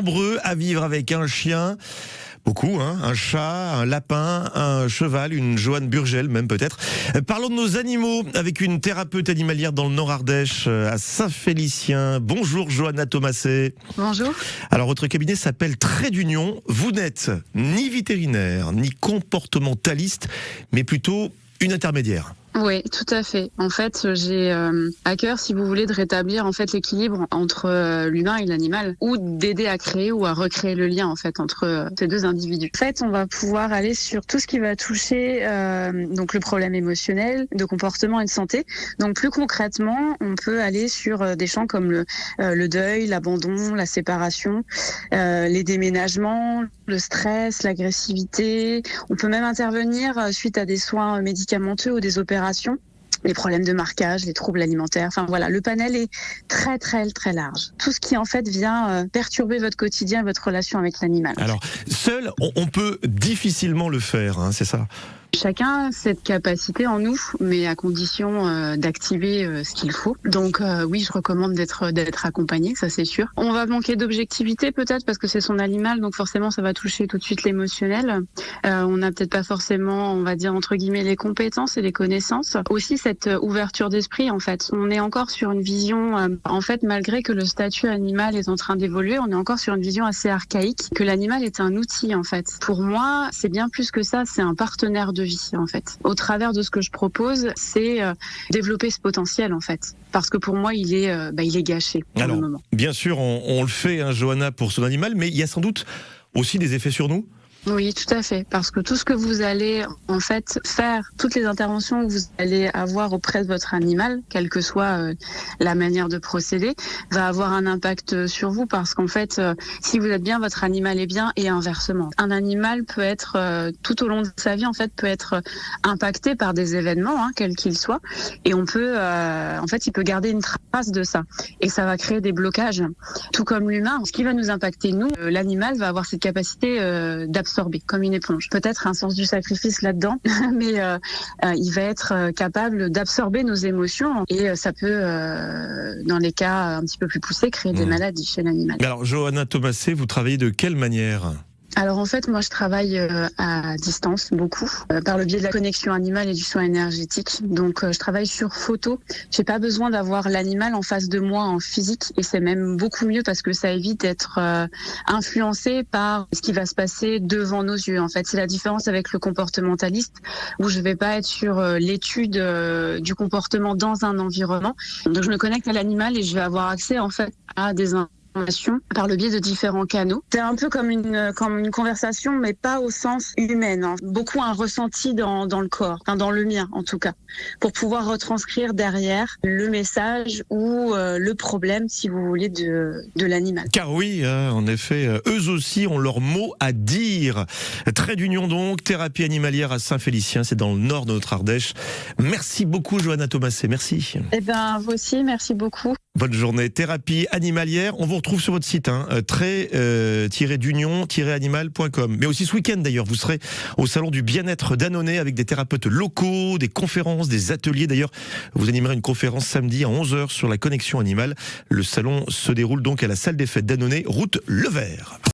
Nombreux à vivre avec un chien, beaucoup, un chat, un lapin, un cheval, une Johanne Burgel même peut-être. Parlons de nos animaux avec une thérapeute animalière dans le Nord-Ardèche, à Saint-Félicien. Bonjour Johanna Thomasset. Bonjour. Alors votre cabinet s'appelle Trait d'Union. Vous n'êtes ni vétérinaire, ni comportementaliste, mais plutôt une intermédiaire. Oui, tout à fait. En fait, j'ai à cœur, si vous voulez, de rétablir en fait l'équilibre entre l'humain et l'animal, ou d'aider à créer ou à recréer le lien en fait entre ces deux individus. En fait, on va pouvoir aller sur tout ce qui va toucher donc le problème émotionnel, de comportement et de santé. Donc plus concrètement, on peut aller sur des champs comme le deuil, l'abandon, la séparation, les déménagements, le stress, l'agressivité. On peut même intervenir suite à des soins médicamenteux ou des opérations, les problèmes de marquage, les troubles alimentaires. Enfin voilà, le panel est très large. Tout ce qui en fait vient perturber votre quotidien, votre relation avec l'animal. Alors, seul, on peut difficilement le faire, c'est ça ? Chacun a cette capacité en nous, mais à condition d'activer ce qu'il faut. Donc oui, je recommande d'être accompagné, ça c'est sûr. On va manquer d'objectivité peut-être parce que c'est son animal, donc forcément ça va toucher tout de suite l'émotionnel. On n'a peut-être pas forcément, on va dire entre guillemets, les compétences et les connaissances. Aussi cette ouverture d'esprit en fait. On est encore sur une vision, en fait, malgré que le statut animal est en train d'évoluer, on est encore sur une vision assez archaïque, que l'animal est un outil en fait. Pour moi, c'est bien plus que ça, c'est un partenaire de vie en fait. Au travers de ce que je propose, c'est développer ce potentiel en fait, parce que pour moi il est gâché pour le moment. Bien sûr, on le fait, Johanna, pour son animal, mais il y a sans doute aussi des effets sur nous. Oui, tout à fait, parce que tout ce que vous allez en fait faire, toutes les interventions que vous allez avoir auprès de votre animal, quelle que soit la manière de procéder, va avoir un impact sur vous, parce qu'en fait, si vous êtes bien, votre animal est bien, et inversement. Un animal peut être tout au long de sa vie, en fait, peut être impacté par des événements, quels qu'ils soient, et on peut, en fait, il peut garder une trace de ça, et ça va créer des blocages. Tout comme l'humain, ce qui va nous impacter nous, l'animal va avoir cette capacité d'absorber comme une éponge. Peut-être un sens du sacrifice là-dedans, mais il va être capable d'absorber nos émotions et ça peut, dans les cas un petit peu plus poussés, créer des maladies chez l'animal. Alors, Johanna Thomasset, vous travaillez de quelle manière ? Alors en fait, moi je travaille à distance beaucoup, par le biais de la connexion animale et du soin énergétique. Donc je travaille sur photo. J'ai pas besoin d'avoir l'animal en face de moi en physique, et c'est même beaucoup mieux parce que ça évite d'être influencé par ce qui va se passer devant nos yeux. En fait, c'est la différence avec le comportementaliste, où je vais pas être sur l'étude du comportement dans un environnement. Donc je me connecte à l'animal et je vais avoir accès en fait à des informations par le biais de différents canaux. C'est un peu comme une conversation, mais pas au sens humain. Beaucoup un ressenti dans le corps, dans le mien en tout cas, pour pouvoir retranscrire derrière le message ou le problème, si vous voulez, de l'animal. Car oui, en effet, eux aussi ont leur mot à dire. Trait d'Union donc, thérapie animalière à Saint-Félicien, c'est dans le nord de notre Ardèche. Merci beaucoup Johanna Thomasset, merci. Eh bien, vous aussi, merci beaucoup. Bonne journée. Thérapie animalière, on vous retrouve sur votre site, trait-d'union-animal.com. Mais aussi ce week-end d'ailleurs, vous serez au salon du bien-être d'Annonay avec des thérapeutes locaux, des conférences, des ateliers. D'ailleurs, vous animerez une conférence samedi à 11h sur la connexion animale. Le salon se déroule donc à la salle des fêtes d'Annonay, route Le Vert.